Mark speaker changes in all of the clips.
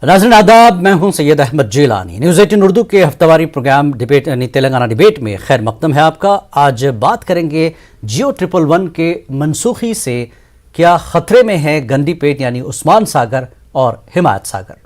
Speaker 1: नाज़रीन आदाब, मैं हूं सैयद अहमद जिलानी। न्यूज़ 18 उर्दू के हफ्तावारी प्रोग्राम डिबेट यानी तेलंगाना डिबेट में खैर मकदम है आपका। आज बात करेंगे जियो 111 के मनसूखी से क्या खतरे में है गंडीपेट यानी उस्मान सागर और हिमायत सागर।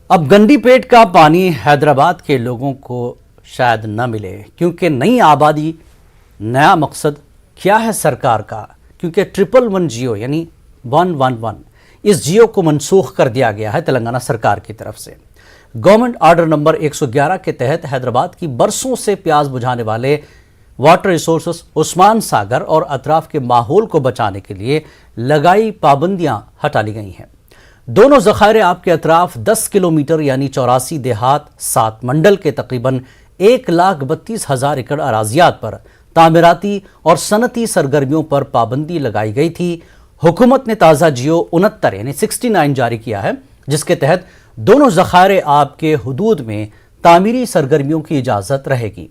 Speaker 1: अब गंडीपेट का पानी हैदराबाद के लोगों को शायद न मिले, क्योंकि नई आबादी, नया मकसद क्या है सरकार का। क्योंकि 111 जियो यानी 111 इस जियो को मनसूख कर दिया गया है तेलंगाना सरकार की तरफ से। गवर्नमेंट ऑर्डर नंबर 111 के तहत हैदराबाद की बरसों से प्यास बुझाने वाले वाटर रिसोर्सेस उस्मान सागर और अतराफ के माहौल को बचाने के लिए लगाई पाबंदियां हटा ली गई हैं। दोनों ज़खायर आपके अतराफ 10 किलोमीटर यानी 84 देहात 7 मंडल के तकरीबन 1,32,000 एकड़ अराजियात पर तामीराती और सनती सरगर्मियों पर पाबंदी लगाई गई थी। हुकूमत ने ताज़ा जियो 69 यानी 69 जारी किया है, जिसके तहत दोनों ज़खायर आपके हुदूद में तामीरी सरगर्मियों की इजाज़त रहेगी।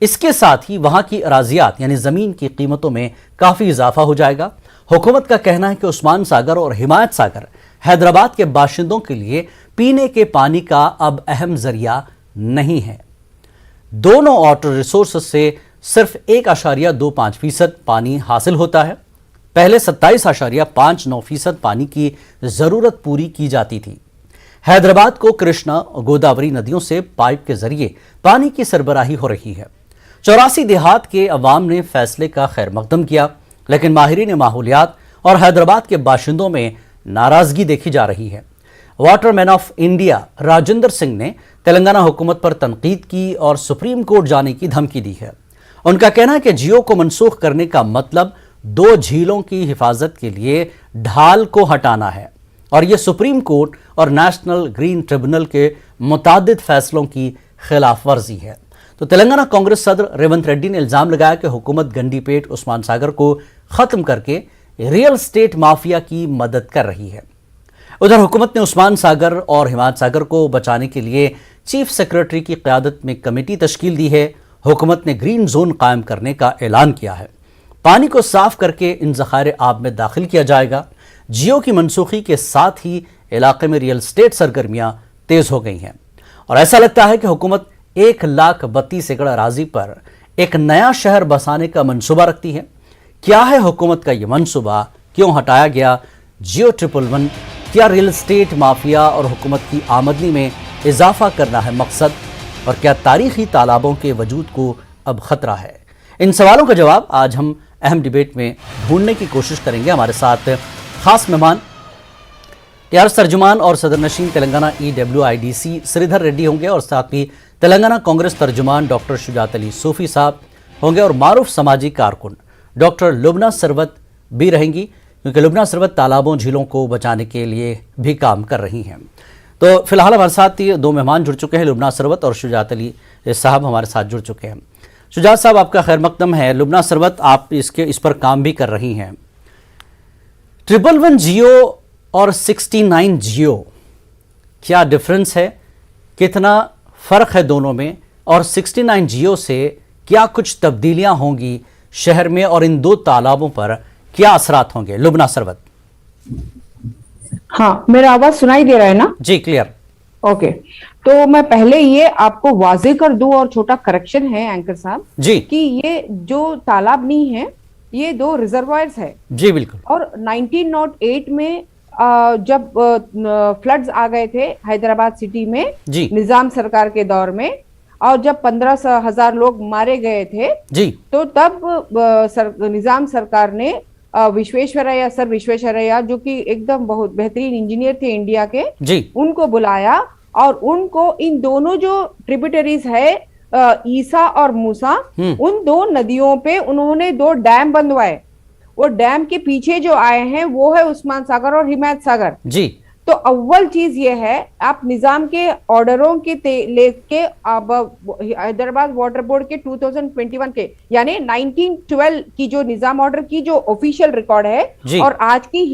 Speaker 1: इसके साथ ही वहां की अराजियात यानी ज़मीन की कीमतों में काफ़ी इजाफा हो जाएगा। हुकूमत का कहना है कि उस्मान सागर और हिमायत सागर हैदराबाद के बाशिंदों के लिए पीने के पानी का अब अहम जरिया नहीं है। दोनों वाटर रिसोर्सेस से सिर्फ 1.25% पानी हासिल होता है। पहले 27.59% पानी की जरूरत पूरी की जाती थी। हैदराबाद को कृष्णा और गोदावरी नदियों से पाइप के जरिए पानी की सरबराही हो रही है। 84 देहात के अवाम ने फैसले का खैर मकदम किया, लेकिन माहिरीन माहौलियात और हैदराबाद के बाशिंदों में नाराजगी देखी जा रही है। Waterman of India Rajendra Singh ने तेलंगाना हुकूमत पर तनकीद की और सुप्रीम कोर्ट जाने की धमकी दी है। उनका कहना है कि जियो को मनसूख करने का मतलब 2 झीलों की हिफाजत के लिए ढाल को हटाना है और यह सुप्रीम कोर्ट और नेशनल ग्रीन ट्रिब्यूनल के मुतादिद फैसलों की खिलाफ वर्जी है। तो तेलंगाना कांग्रेस सदर रेवंत रेड्डी ने इल्जाम लगाया कि हुकूमत गंडीपेट उस्मान सागर को खत्म करके रियल स्टेट माफिया की मदद कर रही है। उधर हुकूमत ने उस्मान सागर और हिमायत सागर को बचाने के लिए चीफ सेक्रेटरी की क़यादत में कमेटी तश्कील दी है। हुकूमत ने ग्रीन जोन कायम करने का ऐलान किया है। पानी को साफ करके इन ज़खायर आब में दाखिल किया जाएगा। जियो की मनसूखी के साथ ही इलाके में रियल स्टेट सरगर्मियां तेज हो गई हैं और ऐसा लगता है कि हुकूमत 1,32,000 एकड़ अराजी पर एक नया शहर बसाने का मंसूबा रखती है। क्या है हुकूमत का यह मंसूबा, क्यों हटाया गया जियो 111? क्या रियल स्टेट माफिया और हुकूमत की आमदनी में इजाफा करना है मकसद, और क्या तारीखी तालाबों के वजूद को अब खतरा है? इन सवालों का जवाब आज हम अहम डिबेट में ढूंढने की कोशिश करेंगे। हमारे साथ खास मेहमान टीआरएस तर्जुमान और सदर नशीन तेलंगाना EWIDC श्रीधर रेड्डी होंगे और साथ ही तेलंगाना कांग्रेस तर्जुमान डॉक्टर शुजात अली सूफी साहब होंगे और मारूफ समाजी कारकुन डॉक्टर लुबना सरवत भी रहेंगी, क्योंकि लुबना सरवत तालाबों झीलों को बचाने के लिए भी काम कर रही हैं। तो फिलहाल हमारे साथ ही 2 मेहमान जुड़ चुके हैं, लुबना सरवत और शुजात अली साहब हमारे साथ जुड़ चुके हैं। शुजात साहब, आपका खैर मकदम है। लुबना सरवत, आप इस पर काम भी कर रही हैं। 111 जियो और 69 जियो, क्या डिफरेंस है, कितना फ़र्क है दोनों में, और 69 जियो से क्या कुछ तब्दीलियां होंगी शहर में और इन 2 तालाबों पर क्या असरात होंगे? लुबना सरवत।
Speaker 2: हाँ, मेरा आवाज सुनाई दे रहा है ना?
Speaker 1: जी, क्लियर।
Speaker 2: ओके, तो मैं पहले ये आपको वाजे कर दूं और छोटा करेक्शन है एंकर साहब
Speaker 1: जी
Speaker 2: कि ये जो तालाब नहीं है, ये 2 रिजर्वायर्स है।
Speaker 1: जी बिल्कुल।
Speaker 2: और 1908 में जब फ्लड्स आ गए थे हैदराबाद सिटी में
Speaker 1: जी
Speaker 2: निजाम सरकार के दौर में, और जब 15,000 लोग मारे गए थे
Speaker 1: जी,
Speaker 2: तो तब निजाम सरकार ने विश्वेश्वरैया, सर विश्वेश्वरैया, जो कि एकदम बहुत बेहतरीन इंजीनियर थे इंडिया के
Speaker 1: जी,
Speaker 2: उनको बुलाया और उनको इन दोनों जो ट्रिब्यूटरीज है ईसा और मूसा, उन 2 नदियों पे उन्होंने 2 डैम बनवाए। वो डैम के पीछे जो आए हैं वो है उस्मान सागर और हिमायत सागर
Speaker 1: जी।
Speaker 2: तो अव्वल चीज ये है, आप निजाम के ऑर्डरों के लेके अब हैदराबाद वाटर बोर्ड के 2021 के यानी 1912 की जो निजाम ऑर्डर की जो ऑफिशियल रिकॉर्ड है और आज की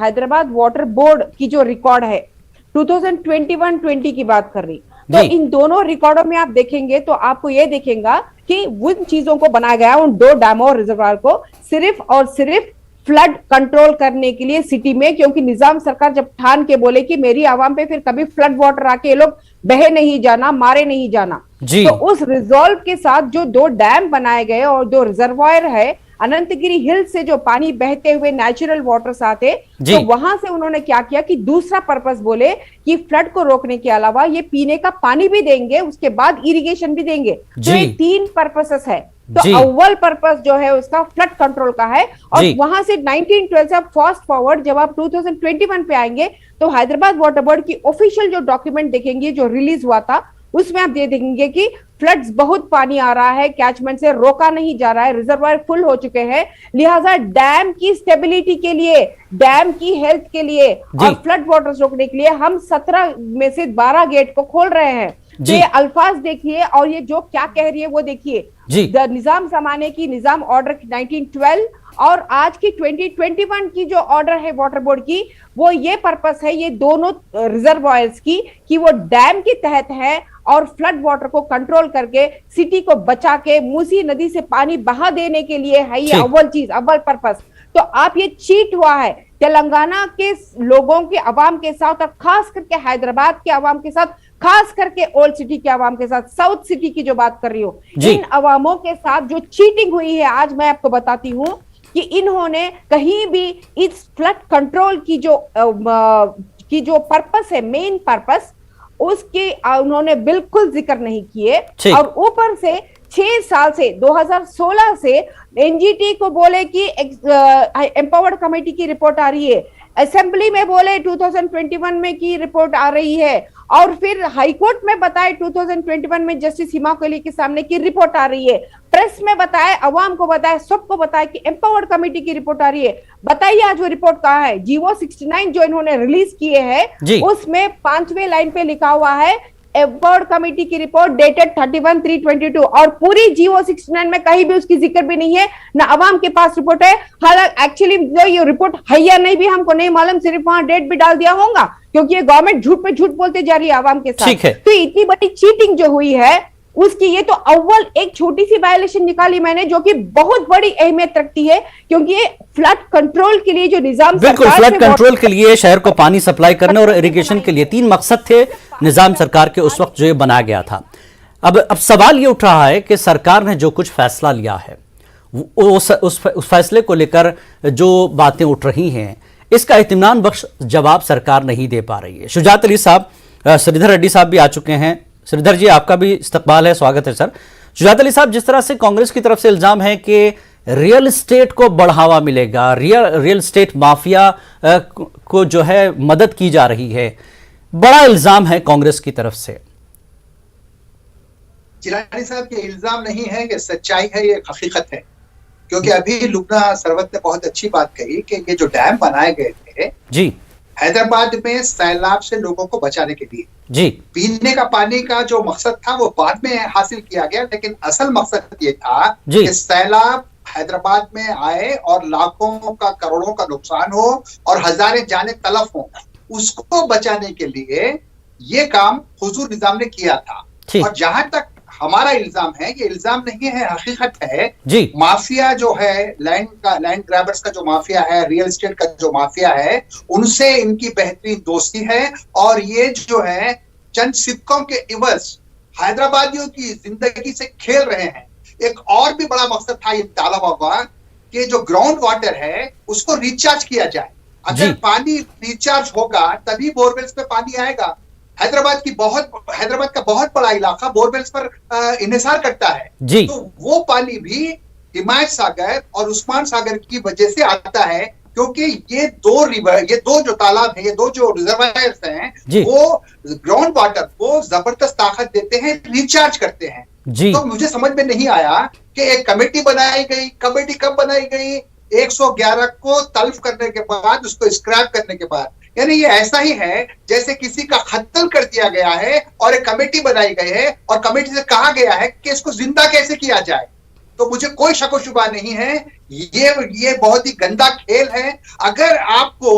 Speaker 2: हैदराबाद वाटर बोर्ड की जो रिकॉर्ड है 2021-20 की बात कर रही, तो इन दोनों रिकॉर्डों में आप देखेंगे तो आपको ये देखेगा कि उन चीजों को बनाया गया उन दो डैमों और रिजर्वायर को सिर्फ और सिर्फ फ्लड कंट्रोल करने के लिए सिटी में, क्योंकि निजाम सरकार जब ठान के बोले कि मेरी आवाम पे फिर कभी फ्लड वाटर आके ये लोग बहे नहीं जाना, मारे नहीं जाना, तो उस रिजॉल्व के साथ जो दो डैम बनाए गए और दो रिजर्वायर है अनंतगिरी हिल से जो पानी बहते हुए नेचुरल वाटर्स आते, तो वहां से उन्होंने क्या किया कि दूसरा पर्पस बोले कि फ्लड को रोकने के अलावा ये पीने का पानी भी देंगे, उसके बाद इरिगेशन भी देंगे। तो ये 3 पर्पसेस है। तो अव्वल पर्पस जो है उसका फ्लड कंट्रोल का है और वहां से 1912 से आप फास्ट फॉरवर्ड जब आप 2021 पे आएंगे तो हैदराबाद वाटर बोर्ड की ऑफिशियल जो डॉक्यूमेंट देखेंगे जो रिलीज हुआ था उसमें आप ये देखेंगे कि फ्लड्स बहुत पानी आ रहा है, कैचमेंट से रोका नहीं जा रहा है, रिजर्वायर फुल हो चुके हैं, लिहाजा डैम की स्टेबिलिटी के लिए, डैम की हेल्थ के लिए और फ्लड वाटर्स रोकने के लिए हम 17 में से 12 गेट को खोल रहे हैं। तो ये अल्फाज देखिए और ये जो क्या कह रही है वो देखिए, निजाम जमाने की निजाम ऑर्डर 1912 और आज की 2021 की जो ऑर्डर है वाटर बोर्ड की, वो ये पर्पस है ये दोनों रिजर्वायर्स की कि वो डैम के तहत है और फ्लड वाटर को कंट्रोल करके सिटी को बचा के मूसी नदी से पानी बहा देने के लिए है ये अव्वल चीज, अव्वल पर्पस। तो आप ये चीट हुआ है तेलंगाना के लोगों के अवाम के साथ और खास करके हैदराबाद के अवाम के साथ, खास करके ओल्ड सिटी के अवाम के साथ, साउथ सिटी की जो बात कर रही हूँ, इन अवामों के साथ जो चीटिंग हुई है आज मैं आपको बताती हूँ कि इन्होंने कहीं भी इस फ्लड कंट्रोल की जो पर्पस है, मेन पर्पस, उसकी उन्होंने बिल्कुल जिक्र नहीं किए। और ऊपर से 6 साल से 2016 से एनजीटी को बोले कि एम्पावर्ड कमेटी की रिपोर्ट आ रही है, असेंबली में बोले 2021 में की रिपोर्ट आ रही है और फिर हाईकोर्ट में बताए 2021 में जस्टिस हिमा कोहली के सामने की रिपोर्ट आ रही है, प्रेस में बताए, अवाम को बताए, सबको बताए कि एम्पावर्ड कमेटी की रिपोर्ट आ रही है। बताइए आज वो रिपोर्ट कहाँ है? जीवो 69 जो इन्होंने रिलीज किए हैं उसमें 5वें लाइन पे लिखा हुआ है एम्पावर्ड कमेटी की रिपोर्ट डेटेड 31/3/22 और पूरी जीवो 69 में कहीं भी उसकी जिक्र भी नहीं है, ना अवाम के पास रिपोर्ट है। हालांकि एक्चुअली जो ये रिपोर्ट है या नहीं भी हमको नहीं मालूम, सिर्फ वहां डेट भी डाल दिया होगा क्योंकि ये गवर्नमेंट झूठ पे झूठ बोलते जा रही है अवाम के साथ। तो इतनी बड़ी चीटिंग जो हुई है उसकी ये तो अव्वल एक छोटी सी वायलेशन निकाली मैंने जो कि बहुत बड़ी अहमियत रखती है क्योंकि ये फ्लड कंट्रोल के लिए जो निजाम,
Speaker 1: बिल्कुल फ्लड कंट्रोल के लिए, शहर को पानी सप्लाई करने और इरिगेशन के लिए 3 मकसद थे निजाम सरकार के उस वक्त जो ये बनाया गया था। अब सवाल ये उठ रहा है कि सरकार ने जो कुछ फैसला लिया है उस फैसले को लेकर जो बातें उठ रही हैं इसका इत्मीनान बख्श जवाब सरकार नहीं दे पा रही है। शुजात अली साहब, श्रीधर रेड्डी साहब भी आ चुके हैं। श्रीधर जी आपका भी इस्तकबाल है, स्वागत है सर। शुजात अली साहब, जिस तरह से कांग्रेस की तरफ से इल्जाम है कि रियल एस्टेट को बढ़ावा मिलेगा, रियल एस्टेट माफिया को जो है मदद की जा रही है, बड़ा इल्जाम है कांग्रेस की तरफ से।
Speaker 3: जिलानी साहब ये इल्जाम नहीं है, ये सच्चाई है, ये हकीकत है। क्योंकि अभी लुबना सरवत ने बहुत अच्छी बात कही कि ये जो डैम बनाए गए थे जी हैदराबाद में सैलाब से लोगों को बचाने के लिए, जी पीने का पानी का जो मकसद था वो बाद में हासिल किया गया, लेकिन असल मकसद ये था कि सैलाब हैदराबाद में आए और लाखों का करोड़ों का नुकसान हो और हजारें जाने तलफ हो, उसको बचाने के लिए ये काम हुजूर निजाम ने किया था। और जहां तक हमारा इल्जाम है, ये इल्जाम नहीं है, हकीकत है जी। माफिया जो है, लैंड ग्रैबर्स का जो माफिया है, रियल एस्टेट का जो माफिया है, उनसे इनकी बेहतरीन दोस्ती है और ये जो है चंद सिक्कों के इवज हैदराबादियों की जिंदगी से खेल रहे हैं। एक और भी बड़ा मकसद था ये डाला हुआ कि जो ग्राउंड वाटर है उसको रिचार्ज किया जाए। अगर पानी रिचार्ज होगा तभी बोरवेल्स पे पानी आएगा। हैदराबाद का बहुत बड़ा इलाका बोरवेल्स पर इन्हिसार करता है जी। तो वो पानी भी हिमायत सागर और उस्मान सागर की वजह से आता है क्योंकि ये दो जो तालाब है, ये दो जो रिजर्वायर्स हैं, वो ग्राउंड वाटर को जबरदस्त ताकत देते हैं, रिचार्ज करते हैं जी। तो मुझे समझ में नहीं आया कि एक कमेटी बनाई गई, कमेटी कब बनाई गई? 111 को तल्फ करने के बाद, उसको स्क्रैप करने के बाद यानी ये ऐसा ही है जैसे किसी का कत्ल कर दिया गया है और एक कमेटी बनाई गई है और कमेटी से कहा गया है कि इसको जिंदा कैसे किया जाए। तो मुझे कोई शक व शुबा नहीं है, ये बहुत ही गंदा खेल है। अगर आपको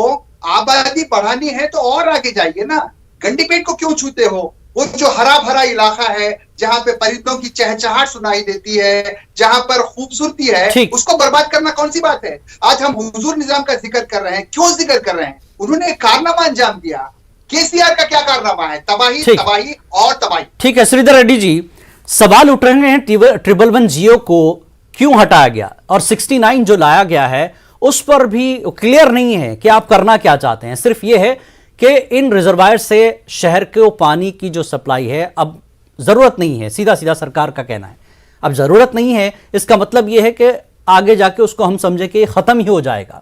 Speaker 3: आबादी बढ़ानी है तो और आगे जाइए ना, गंडीपेट को क्यों छूते हो? वो जो हरा भरा इलाका है जहां पे परिंदों की चहचहाट सुनाई देती है, जहां पर खूबसूरती है, उसको बर्बाद करना कौन सी बात है? आज हम हुजूर निजाम का जिक्र कर रहे हैं, क्यों जिक्र कर रहे हैं? उन्होंने एक कारनामा अंजाम दिया। केसीआर का क्या कारनामा है? तबाही, तबाही और तबाही।
Speaker 1: ठीक है श्रीधर रेड्डी जी, सवाल उठ रहे हैं 111 जियो को क्यों हटाया गया और 69 जो लाया गया है उस पर भी क्लियर नहीं है कि आप करना क्या चाहते हैं। सिर्फ यह है कि इन रिजर्वायर से शहर को पानी की जो सप्लाई है अब जरूरत नहीं है, सीधा सीधा सरकार का कहना है अब जरूरत नहीं है। इसका मतलब यह है कि आगे जाके उसको हम समझे कि खत्म ही हो जाएगा।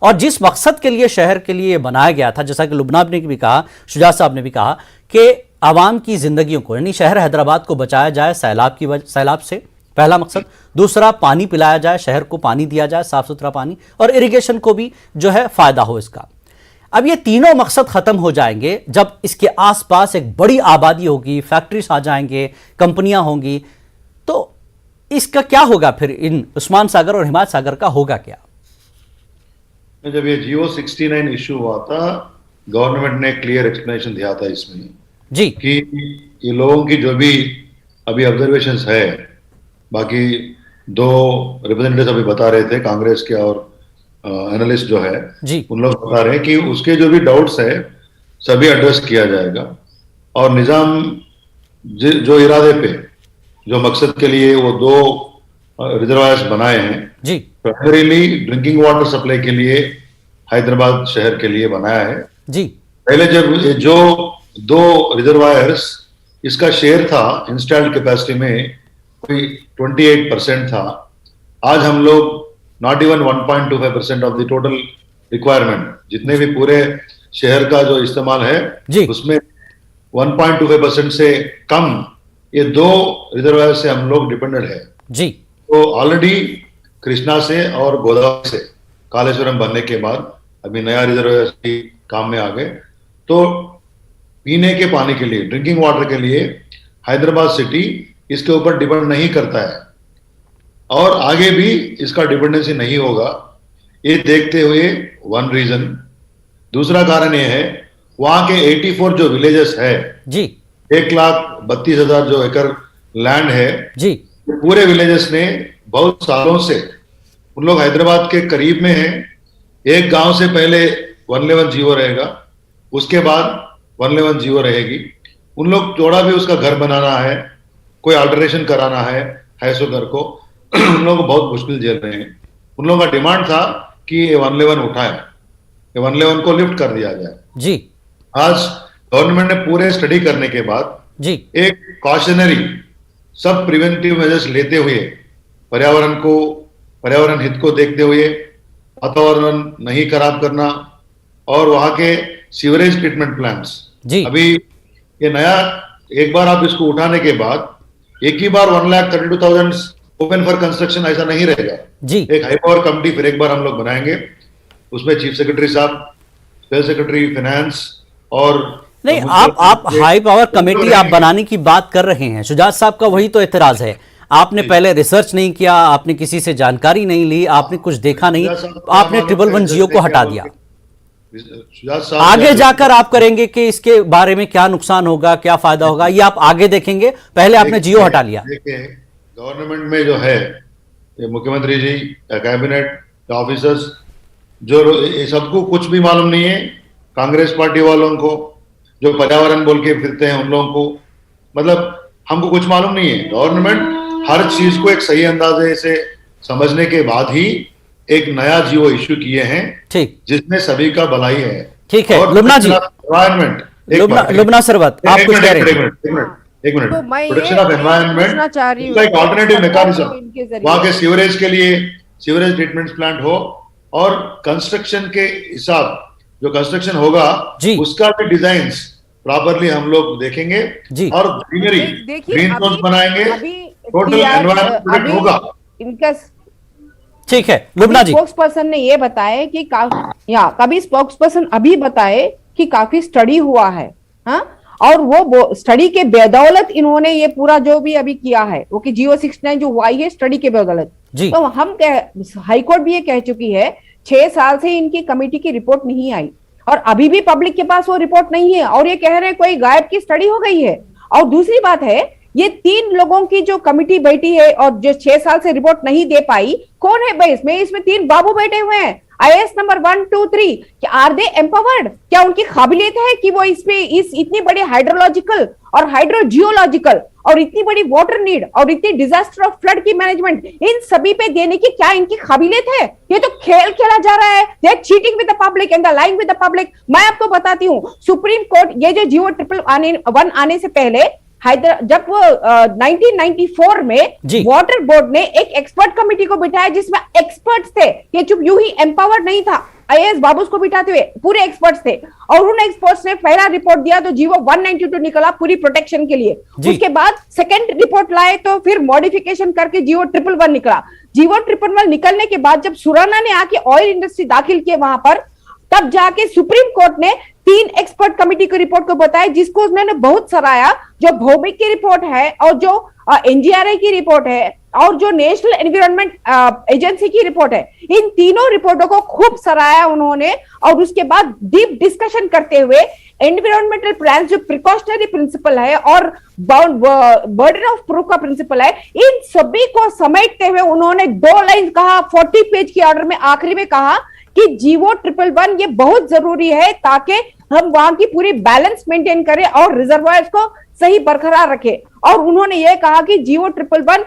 Speaker 1: और जिस मकसद के लिए शहर के लिए बनाया गया था, जैसा कि लुबना ने भी कहा, शुजात साहब ने भी कहा कि आवाम की जिंदगियों को यानी शहर हैदराबाद को बचाया जाए सैलाब से, पहला मकसद। दूसरा, पानी पिलाया जाए, शहर को पानी दिया जाए, साफ सुथरा पानी, और इरिगेशन को भी जो है फायदा हो इसका। अब ये तीनों मकसद खत्म हो जाएंगे जब इसके आसपास एक बड़ी आबादी होगी, फैक्ट्रीज आ जाएंगे, कंपनियां होंगी, तो इसका क्या होगा फिर? इन उस्मान सागर और हिमायत सागर का होगा क्या?
Speaker 4: जब ये जियो 69 इशू हुआ था, गवर्नमेंट ने क्लियर एक्सप्लेनेशन दिया था इसमें
Speaker 1: जी
Speaker 4: कि ये लोगों की जो भी अभी ऑब्जर्वेशंस है, बाकी दो रिप्रेजेंटेटिव्स अभी बता रहे थे कांग्रेस के और एनालिस्ट जो है
Speaker 1: जी,
Speaker 4: उन लोग बता रहे हैं कि उसके जो भी डाउट्स है सभी एड्रेस किया जाएगा और निजाम जो इरादे पे, जो मकसद के लिए वो दो रिजर्वायर्स बनाए हैं
Speaker 1: जी,
Speaker 4: प्राइमरीली ड्रिंकिंग वाटर सप्लाई के लिए हैदराबाद शहर के लिए बनाया है
Speaker 1: जी।
Speaker 4: पहले जब जो दो रिजर्वायर्स, इसका शेयर था इंस्टॉल्ड कैपेसिटी में कोई 28% था। आज हम लोग not even 1.25% of the total requirement, जितने भी पूरे शहर का जो इस्तेमाल है उसमें 1.25% से कम ये दो रिजर्वायर से हम लोग डिपेंडेंट है
Speaker 1: जी।
Speaker 4: तो ऑलरेडी कृष्णा से और गोदावरी से कालेश्वरम बनने के बाद अभी नया रिजर्वायर काम में आ गए। तो पीने के पानी के लिए, ड्रिंकिंग वाटर के लिए हैदराबाद सिटी इसके ऊपर डिपेंड नहीं करता है और आगे भी इसका डिपेंडेंसी नहीं होगा, ये देखते हुए वन रीजन। दूसरा कारण ये है वहां के 84 जो विलेजेस है
Speaker 1: जी,
Speaker 4: 1,32,000 जो एकड़ लैंड है
Speaker 1: जी,
Speaker 4: पूरे विलेजेस ने बहुत सालों से, उन लोग हैदराबाद के करीब में हैं। एक गांव से पहले 111 जियो रहेगा, उसके बाद 111 जियो रहेगी। उन लोग थोड़ा भी उसका घर बनाना है, कोई अल्टरेशन कराना है सो घर को उन लोग बहुत मुश्किल झेल रहे हैं। उन लोगों का डिमांड था कि ये 111 उठाए, ये 111 को लिफ्ट कर दिया जाए
Speaker 1: जी।
Speaker 4: आज गवर्नमेंट ने पूरे स्टडी करने के बाद
Speaker 1: जी
Speaker 4: एक कॉशनरी सब प्रिवेंटिव मेजर्स लेते हुए, पर्यावरण हित को देखते हुए, वातावरण नहीं खराब करना और वहां के सीवरेज ट्रीटमेंट प्लांट्स, अभी ये नया एक बार आप इसको उठाने के बाद एक ही बार 1,32,000 ओपन फॉर कंस्ट्रक्शन ऐसा नहीं रहेगा
Speaker 1: जी।
Speaker 4: एक हाई पावर कमिटी फिर एक बार हम लोग बनाएंगे, उसमें चीफ सेक्रेटरी साहब, स्पेशल सेक्रेटरी फाइनेंस और
Speaker 1: नहीं, आप हाई पावर कमेटी आप बनाने की बात कर रहे हैं। शुजात साहब का वही तो एतराज है, आपने पहले रिसर्च नहीं किया, आपने किसी से जानकारी नहीं ली, आपने कुछ देखा नहीं, आपने 111 जियो को हटा दिया। आगे जाकर आप करेंगे कि इसके बारे में क्या नुकसान होगा, क्या फायदा होगा, ये आप आगे देखेंगे, पहले आपने जियो हटा लिया।
Speaker 4: गवर्नमेंट में जो है ये मुख्यमंत्री जी, कैबिनेट ऑफिसर्स, जो सबको कुछ भी मालूम नहीं है। कांग्रेस पार्टी वालों को जो पर्यावरण बोल के फिरते हैं उन लोगों को, मतलब हमको कुछ मालूम नहीं है। गवर्नमेंट हर चीज को एक सही अंदाजे से समझने के बाद ही एक नया जियो इश्यू किए हैं, ठीक, जिसमें सभी का भलाई है। ठीक है
Speaker 1: लुबना जी,
Speaker 4: एनवायरमेंट,
Speaker 1: लुबना सरवत, आप कुछ कह रहे हैं?
Speaker 4: एक मिनट, प्रोटेक्शन ऑफ एनवायरनमेंट एक ऑल्टरनेटिव मैकेनिज्म वहां के सीवरेज के लिए सीवरेज ट्रीटमेंट प्लांट हो और कंस्ट्रक्शन के हिसाब जो कंस्ट्रक्शन होगा उसका भी डिजाइन्स प्रॉपरली हम लोग देखेंगे और ग्रीनरी, ग्रीन जोन बनाएंगे, टोटल एनवायरनमेंट प्रोटेक्ट होगा।
Speaker 1: ठीक है लुबना जी।
Speaker 2: स्पोक्स पर्सन ने ये बताया कि कभी स्पोक्स पर्सन अभी बताए कि काफी स्टडी हुआ है, हाँ, और वो स्टडी के बदौलत इन्होंने ये पूरा जो भी अभी किया है वो कि Geo-69 जो हुआ है स्टडी के बदौलत। तो हम हाईकोर्ट भी ये कह चुकी है 6 साल से इनकी कमेटी की रिपोर्ट नहीं आई और अभी भी पब्लिक के पास वो रिपोर्ट नहीं है और ये कह रहे हैं कोई गायब की स्टडी हो गई है। और दूसरी बात है, ये 3 लोगों की जो कमेटी बैठी है और जो 6 साल से रिपोर्ट नहीं दे पाई, कौन है भाई इसमें? इसमें 3 बाबू बैठे हुए हैं, IAS number 1, 2, 3। Are they empowered? क्या उनकी काबिलियत है कि वो इसमें इतनी बड़ी हाइड्रोलॉजिकल और हाइड्रोजियोलॉजिकल और इतनी बड़ी वाटर नीड और इतनी डिजास्टर ऑफ फ्लड की मैनेजमेंट इन सभी पे देने की क्या इनकी काबिलियत है? ये तो खेल खेला जा रहा है। They are cheating with the public and the lying with the public. मैं आपको बताती हूँ, सुप्रीम कोर्ट ये जो Geo-1 आने से पहले जब वो 1994 में वाटर बोर्ड ने एक एक्सपर्ट कमेटी को बिठाया जिसमें एक्सपर्ट्स थे, ये चुप यूं ही एम्पावर्ड नहीं था, IAS बाबूस को बिठाते हुए पूरे एक्सपर्ट्स थे और उन एक्सपर्ट्स ने पहला रिपोर्ट दिया तो Geo-192 निकला पूरी प्रोटेक्शन के लिए। उसके बाद सेकंड रिपोर्ट लाए तो फिर मॉडिफिकेशन करके Geo-111 निकला। Geo-111 निकलने के बाद जब सुराना ने आके ऑयल इंडस्ट्री दाखिल किए वहां पर, तब जाके सुप्रीम कोर्ट ने 3 एक्सपर्ट कमेटी की रिपोर्ट को बताया जिसको उन्होंने बहुत सराहा, जो भौमिक की रिपोर्ट है और जो NGRI की रिपोर्ट है और जो नेशनल एनवायरनमेंट एजेंसी की रिपोर्ट है। इन तीनों रिपोर्टों को खूब सराहा उन्होंने और उसके बाद डीप डिस्कशन करते हुए एनवायरमेंटल प्लान जो प्रिकॉशनरी प्रिंसिपल है और बर्डन ऑफ प्रूफ का प्रिंसिपल है, इन सभी को समेटते हुए उन्होंने 2 लाइन कहा 40 पेज की ऑर्डर में आखिरी में कहा कि Geo-111 ये बहुत जरूरी है ताकि हम वहां की पूरी बैलेंस मेंटेन करें और रिजर्वायर्स को सही बरकरार रखें। और उन्होंने ये कहा कि Geo-111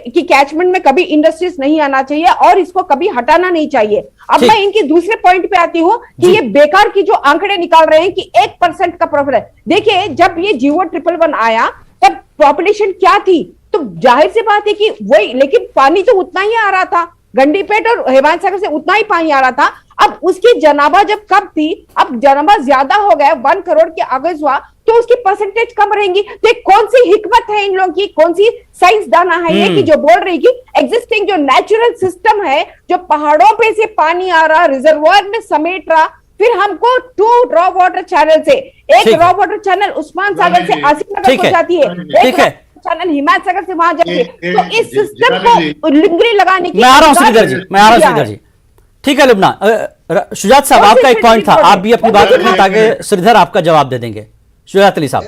Speaker 2: की कैचमेंट में कभी इंडस्ट्रीज नहीं आना चाहिए और इसको कभी हटाना नहीं चाहिए। अब मैं इनकी दूसरे पॉइंट पे आती हूँ कि ये बेकार की जो आंकड़े निकाल रहे हैं कि 1% का प्रॉफिट है। देखिए जब ये Geo-111 आया तब पॉपुलेशन क्या थी, तो जाहिर सी बात है कि वही, लेकिन पानी तो उतना ही आ रहा था, गंडीपेट और हेमायत सागर से उतना ही पानी आ रहा था। अब उसकी जनाबा जब कब थी, अब जनाबा ज्यादा हो गया, 1 करोड़ के आगे हुआ तो उसकी परसेंटेज कम रहेंगी। तो कौन सी हिकमत है इन लोगों की, कौन सी साइंस दाना है ये कि जो बोल रही कि एग्जिस्टिंग जो नेचुरल सिस्टम है जो पहाड़ों पे से पानी आ रहा रिजर्वायर में समेट रहा, फिर हमको 2 रॉ वाटर चैनल से, एक raw water channel Osman Sagar से आसिफ नगर को जाती है, एक चैनल हिमायत सागर से वहां जाती है। तो इस सिस्टम को लिंगरी लगाने की
Speaker 1: मैं आ रहा हूं श्रीधर जी, ठीक है लुबना। शुजात साहब आपका एक पॉइंट था, आप भी अपनी बात रखें ताकि श्रीधर आपका जवाब दे देंगे। शुजात अली साहब,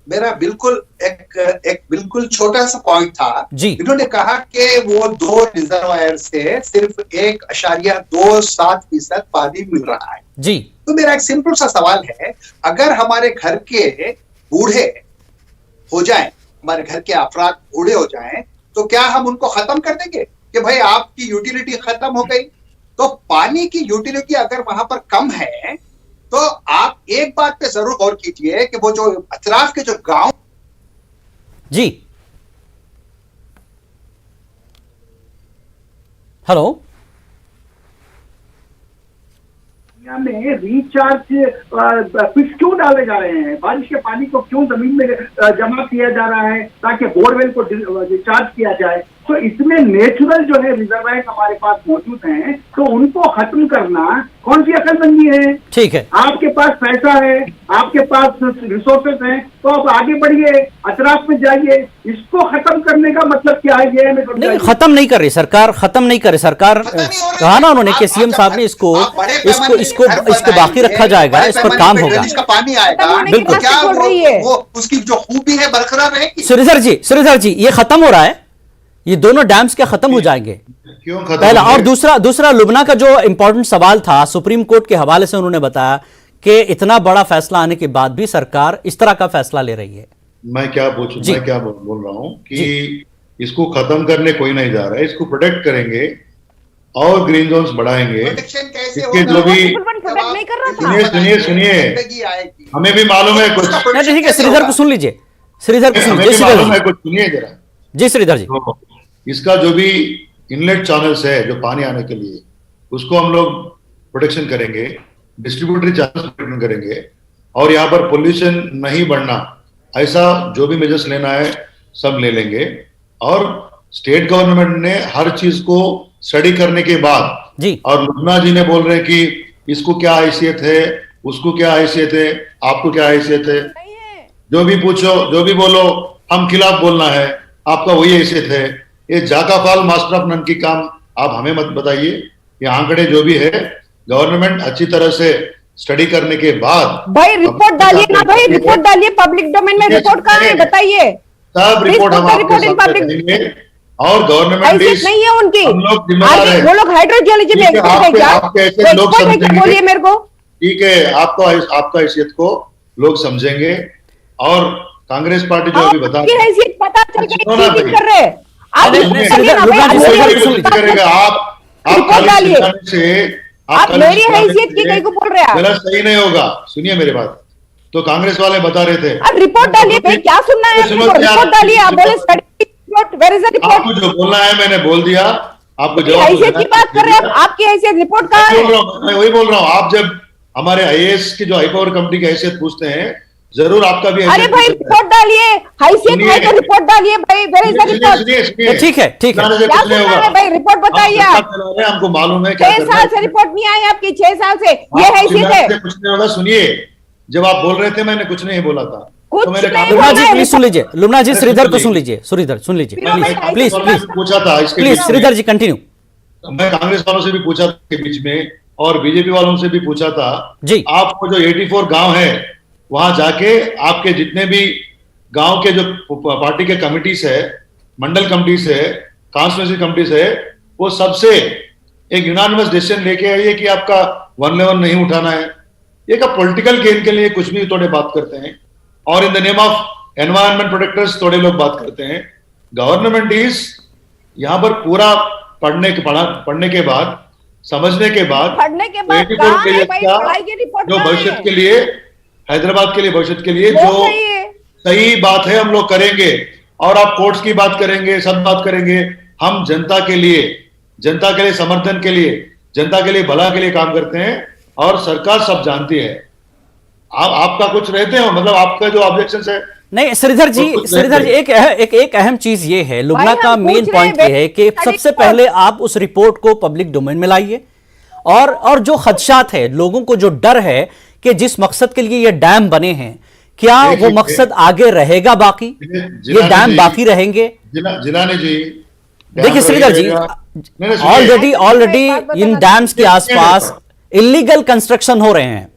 Speaker 3: मेरा बिल्कुल एक बिल्कुल छोटा सा पॉइंट था जी। इन्होंने कहा कि वो 2 रिजर्वायर से सिर्फ 1.27% पानी मिल रहा है जी। तो मेरा एक सिंपल सा सवाल है, अगर हमारे घर के बूढ़े हो जाएं, हमारे घर के अफराद बूढ़े हो जाएं, तो क्या हम उनको खत्म कर देंगे कि भाई आपकी यूटिलिटी खत्म हो गई? तो पानी की यूटिलिटी अगर वहां पर कम है तो आप एक बात पे जरूर गौर कीजिए कि वो जो अतराफ के जो गांव
Speaker 1: जी, हेलो,
Speaker 5: में रिचार्ज फिश क्यों डाले जा रहे हैं? बारिश के पानी को क्यों जमीन में जमा किया जा रहा है ताकि बोरवेल को रिचार्ज किया जाए? तो इसमें नेचुरल जो है रिजर्वायर हमारे पास मौजूद हैं, तो उनको खत्म करना कौन सी अकलमंदी है? ठीक है, आपके पास पैसा है, आपके पास रिसोर्सेस हैं, तो आप आगे बढ़िए, अतराफ में जाइए। इसको खत्म करने का मतलब क्या है? ये
Speaker 1: नहीं, खत्म नहीं कर रही सरकार, खत्म नहीं कर रही सरकार। कहा ना उन्होंने कि सीएम साहब ने इसको बाकी रखा जाएगा, इस पर काम होगा,
Speaker 3: पानी आएगा।
Speaker 1: बिल्कुल,
Speaker 3: क्या वो उसकी जो खूबी है बरकरार रहेगी?
Speaker 1: श्रीधर जी ये खत्म हो रहा है, ये दोनों डैम्स क्या खत्म हो जाएंगे?
Speaker 4: क्यों खत्म?
Speaker 1: पहला, और दूसरा लुबना का जो इंपॉर्टेंट सवाल था, सुप्रीम कोर्ट के हवाले से उन्होंने बताया कि इतना बड़ा फैसला आने के बाद भी सरकार इस तरह का फैसला ले रही है।
Speaker 4: मैं क्या बोल रहा हूं कि इसको खत्म करने कोई नहीं जा रहा है, इसको प्रोटेक्ट करेंगे और ग्रीन जोन्स बढ़ाएंगे। इसके जो भी सुनिए हमें भी मालूम है कुछ।
Speaker 1: ठीक है, श्रीधर को सुन लीजिए,
Speaker 4: सुनिए जरा
Speaker 1: जी श्रीधर जी।
Speaker 4: इसका जो भी इनलेट चैनल्स है जो पानी आने के लिए, उसको हम लोग प्रोटेक्शन करेंगे, डिस्ट्रीब्यूटरी चैनल्स प्रोटेक्शन करेंगे और यहाँ पर पोल्यूशन नहीं बढ़ना, ऐसा जो भी मेजर्स लेना है सब ले लेंगे। और स्टेट गवर्नमेंट ने हर चीज को स्टडी करने के बाद
Speaker 1: जी,
Speaker 4: और लुबना जी ने बोल रहे हैं कि इसको क्या हैसियत है, उसको क्या हैसियत है, आपको क्या हैसियत है, जो भी पूछो, जो भी बोलो, हम खिलाफ बोलना है, आपका वही हैसियत है। ये जाकाफाल मास्टर ऑफ नन की काम आप हमें मत बताइए। ये आंकड़े जो भी है गवर्नमेंट अच्छी तरह से स्टडी करने के बाद
Speaker 2: भाई रिपोर्ट डालिए ना, भाई रिपोर्ट डालिए, पब्लिक डोमेन में रिपोर्ट कहाँ है बताइए।
Speaker 4: सब रिपोर्ट हम आपके सामने देंगे और गवर्नमेंट
Speaker 2: नहीं है उनकी,
Speaker 4: हम लोग जिम्मेदार हैं।
Speaker 2: वो लोग हाइड्रोजियोलॉजी में एक्सपर्ट है क्या?
Speaker 4: आपके ऐसे लोग समझेंगे,
Speaker 2: बोलिए मेरे को।
Speaker 4: ठीक है, आपका हैसियत को लोग समझेंगे। और कांग्रेस पार्टी जो अभी बता
Speaker 2: आपकी हैसियत पता चल गई कर रहे हैं आप
Speaker 4: करेगा। आप
Speaker 2: रिपोर्ट डालिए,
Speaker 4: से
Speaker 2: आप मेरी हैसियत की कहीं को बोल रहे हैं,
Speaker 4: गलत सही नहीं होगा। सुनिए मेरी बात, तो कांग्रेस वाले बता रहे थे
Speaker 2: अब रिपोर्ट डालिए भाई, क्या सुनना है आपको? रिपोर्ट डालिए, आप बोले study report, where is the report?
Speaker 4: आपको जो बोलना है मैंने बोल दिया, आपको जवाब
Speaker 2: हैसियत की बात कर रहे हैं, आपकी हैसियत रिपोर्ट कहाँ है?
Speaker 4: मैं वही बोल रहा हूँ। आप जब हमारे आईएएस की जो हाई पावर कमेटी की हैसियत पूछते हैं, जरूर आपका भी
Speaker 2: अरे भाई रिपोर्ट डालिए, हैसियत है तो रिपोर्ट डालिए भाई, वेयर इज द रिपोर्ट?
Speaker 1: ठीक है, ठीक है,
Speaker 2: क्या सुनना है भाई, रिपोर्ट बताइए आप।
Speaker 4: हमको मालूम है
Speaker 2: 6 साल से रिपोर्ट नहीं आई आपकी, 6 साल से ये हैसियत है।
Speaker 4: कुछ नहीं होगा। सुनिए, जब आप बोल रहे थे मैंने कुछ नहीं बोला था,
Speaker 2: कुछ
Speaker 4: तो मैंने
Speaker 2: नहीं
Speaker 1: लुबना जी
Speaker 2: बोला है।
Speaker 1: प्लीज सुन लीजिए, लुबना जी श्रीधर को सुन लीजिए, श्रीधर सुन लीजिए प्लीज प्लीज
Speaker 4: पूछा था इसके
Speaker 1: प्लीज,
Speaker 4: बीच में।
Speaker 1: श्रीधर जी कंटिन्यू।
Speaker 4: मैं कांग्रेस वालों से भी पूछा था के बीच में और बीजेपी वालों से भी पूछा था
Speaker 1: जी।
Speaker 4: आपको जो 84 गांव है वहां जाके आपके जितने भी गांव के जो पार्टी के कमिटीज है, मंडल कमिटीज है, कॉन्स्टिट्यूंसी कमिटीज है, वो सबसे एक यूनानिमस डिसीजन लेके आइए कि आपका 111 नहीं उठाना है। ये का पॉलिटिकल गेन के लिए कुछ भी थोड़े बात करते हैं और in the name of environment protectors थोड़े लोग बात करते हैं। गवर्नमेंट इज यहाँ पर पूरा पढ़ने के बाद, समझने के बाद,
Speaker 2: पढ़ने के बाद
Speaker 4: 84
Speaker 2: कहाँ
Speaker 4: के
Speaker 2: है
Speaker 4: लिए
Speaker 2: भाई,
Speaker 4: क्या,
Speaker 2: पढ़ाई की रिपोर्ट
Speaker 4: जो
Speaker 2: कहाँ
Speaker 4: भविष्य
Speaker 2: है?
Speaker 4: के लिए, हैदराबाद के लिए, भविष्य के लिए
Speaker 2: वो
Speaker 4: जो
Speaker 2: सही है।
Speaker 4: सही बात है हम लोग करेंगे। और आप कोर्ट्स की बात करेंगे, सब बात करेंगे। हम जनता के लिए समर्थन के लिए, जनता के लिए भला के लिए काम करते हैं और सरकार सब जानती है। आपका कुछ रहते हो, मतलब आपका जो ऑब्जेक्शन है।
Speaker 1: नहीं श्रीधर जी, एक अहम चीज ये है, लुबना का मेन पॉइंट ये है कि सबसे पहले आप उस रिपोर्ट को पब्लिक डोमेन में लाइए और जो खदशात है, लोगों को जो डर है कि जिस मकसद के लिए ये डैम बने हैं, क्या वो मकसद आगे रहेगा बाकी, ये डैम बाकी रहेंगे?
Speaker 4: जिलानी जी,
Speaker 1: देखिए श्रीधर जी, ऑलरेडी इन डैम्स के आसपास इलीगल कंस्ट्रक्शन हो रहे हैं,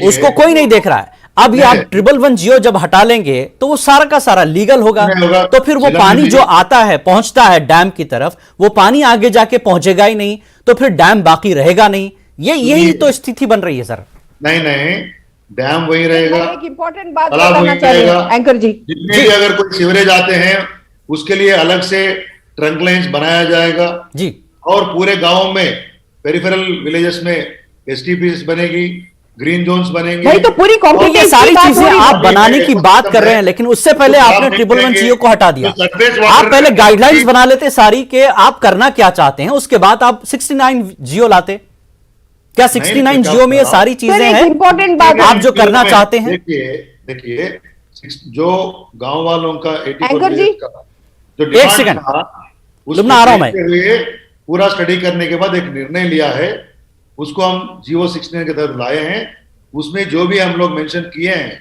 Speaker 1: उसको कोई नहीं देख रहा है। अब ये आप 111 जियो जब हटा लेंगे तो वो सारा का सारा लीगल होगा, तो फिर वो पानी जो आता है, पहुंचता है डैम की तरफ, वो पानी आगे जाके पहुंचेगा ही नहीं, तो फिर डैम बाकी रहेगा नहीं। यही तो स्थिति बन रही है सर।
Speaker 4: नहीं, डैम वही रहेगा,
Speaker 2: एक इंपॉर्टेंट बात
Speaker 4: तालाब
Speaker 2: बताना
Speaker 4: वही
Speaker 2: चाहिए
Speaker 4: रहेगा।
Speaker 2: एंकर जी,
Speaker 4: जितने भी अगर कोई सीवरेज आते हैं उसके लिए अलग से ट्रंक लाइन्स बनाया जाएगा
Speaker 1: जी,
Speaker 4: और पूरे गांवों में, पेरिफेरल विलेजेस में एसटीपीस बनेगी, ग्रीन जोन्स बनेंगे।
Speaker 2: भाई तो पूरी
Speaker 1: ये
Speaker 2: कॉम्प्लिकेशन
Speaker 1: सारी चीजें आप बनाने की बात कर रहे हैं, लेकिन उससे पहले आपने 111 जियो को हटा दिया। आप पहले गाइडलाइंस बना लेते सारी के आप करना क्या चाहते हैं, उसके बाद आप 69 जियो लाते। क्या 69 जियो में ये सारी चीजें हैं
Speaker 2: इंपॉर्टेंट बात
Speaker 1: आप जो करना चाहते हैं?
Speaker 4: देखिए जो गांव वालों का 84
Speaker 2: जी,
Speaker 4: जो
Speaker 1: एक सेकंड, लुबना आ रहा हूं मैं।
Speaker 4: पूरा स्टडी करने के बाद एक निर्णय लिया है, उसको हम जियो 69 के तहत लाए हैं। उसमें जो भी हम लोग मेंशन किए हैं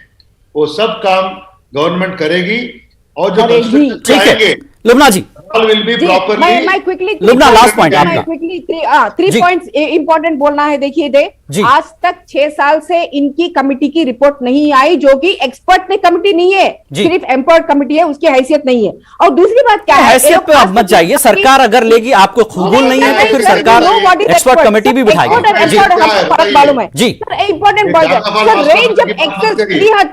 Speaker 4: वो सब काम गवर्नमेंट करेगी और जो
Speaker 1: ठीक है लुबना जी,
Speaker 4: will be properly।
Speaker 2: मैं क्विकली
Speaker 1: लुबना लास्ट पॉइंट आपका।
Speaker 2: क्विकली 3 पॉइंट्स इंपॉर्टेंट बोलना है। देखिए आज तक 6 साल से इनकी कमिटी की रिपोर्ट नहीं आई, जो कि एक्सपर्ट ने कमिटी नहीं है, सिर्फ एम्पर्ड कमिटी है, उसकी हैसियत नहीं है। और दूसरी बात क्या है,
Speaker 1: हैसियत पे आप मत जाइए, सरकार अगर लेगी, आपको कबूल नहीं है तो फिर सरकार एक्सपर्ट कमिटी भी बिठाएगी। जी
Speaker 2: मालूम है
Speaker 1: जी,
Speaker 2: इंपॉर्टेंट पॉइंट सर, रेंज जब एक्सेस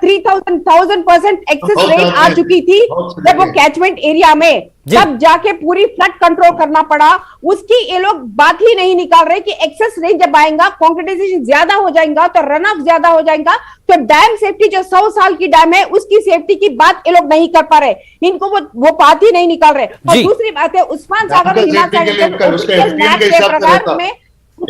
Speaker 2: 3000% एक्सेस रेंज आ चुकी थी, जब वो कैचमेंट एरिया में, तब जाके पूरी फ्लड कंट्रोल करना पड़ा। उसकी ये लोग बात ही नहीं निकाल रहे कि एक्सेस रेंज जब आएगा, कॉन्क्रीटाइजेशन ज्यादा हो जाएगा तो रन ऑफ ज्यादा हो जाएगा, तो डैम सेफ्टी जो 100 साल की डैम है उसकी सेफ्टी की बात ये लोग नहीं कर पा रहे, इनको वो बात ही नहीं निकाल रहे। और दूसरी बात है, उस्मान सागर और हिमायत सागर में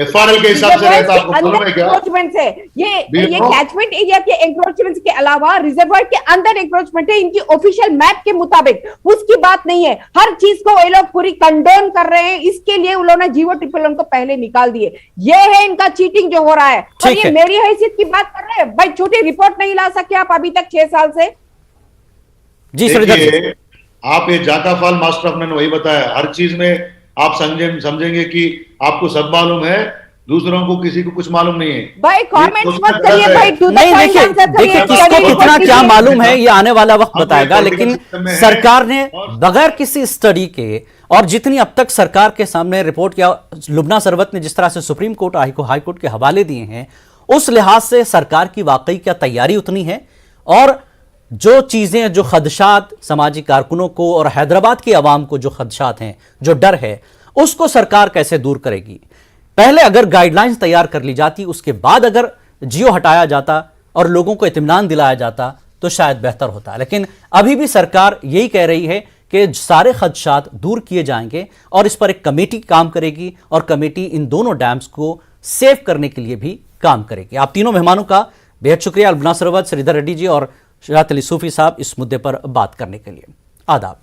Speaker 4: FRL के हिसाब से रहता, आपको मालूम है क्या?
Speaker 2: एंक्रोचमेंट है ये कैचमेंट एरिया के एंक्रोचमेंट के अलावा रिजर्वायर के अंदर एंक्रोचमेंट है, इनकी ऑफिशियल मैप के मुताबिक उसकी बात नहीं है। हर चीज को ये लोग पूरी कंडोन कर रहे हैं, इसके लिए उन्होंने जियो ट्रिपल वन को पहले निकाल दिए। ये है इनका चीटिंग जो हो रहा है। और ये मेरी हैसियत की बात कर रहे हैं भाई, छोटी रिपोर्ट नहीं ला सके आप अभी तक 6 साल से।
Speaker 1: जी सर,
Speaker 4: आप ये जाकाफाल मास्टर ऑफ नन वही बताया, हर चीज में आप समझेंगे कि आपको सब मालूम है, दूसरों को किसी को कुछ मालूम नहीं है।
Speaker 2: भाई कमेंट्स मत करिए भाई,
Speaker 1: नहीं देखिए किसको कितना क्या मालूम है ये आने वाला वक्त बताएगा, लेकिन सरकार ने बगैर किसी स्टडी के और जितनी अब तक सरकार के सामने रिपोर्ट किया, लुबना सरवत ने जिस तरह से सुप्रीम कोर्ट हाई कोर्ट के हवाले दिए हैं, उस लिहाज से सरकार की वाकई क्या तैयारी उतनी है, और जो चीजें, जो खदशात समाजी कारकुनों को और हैदराबाद की आवाम को जो खदशात हैं, जो डर है, उसको सरकार कैसे दूर करेगी। पहले अगर गाइडलाइंस तैयार कर ली जाती, उसके बाद अगर जियो हटाया जाता और लोगों को इत्मीनान दिलाया जाता तो शायद बेहतर होता। लेकिन अभी भी सरकार यही कह रही है कि सारे खदशात दूर किए जाएंगे और इस पर एक कमेटी काम करेगी और कमेटी इन दोनों डैम्स को सेव करने के लिए भी काम करेगी। आप तीनों मेहमानों का बेहद शुक्रिया, लुबना सरवत, श्रीधर रेड्डी जी और शरात अली सूफी साहब, इस मुद्दे पर बात करने के लिए। आदाब।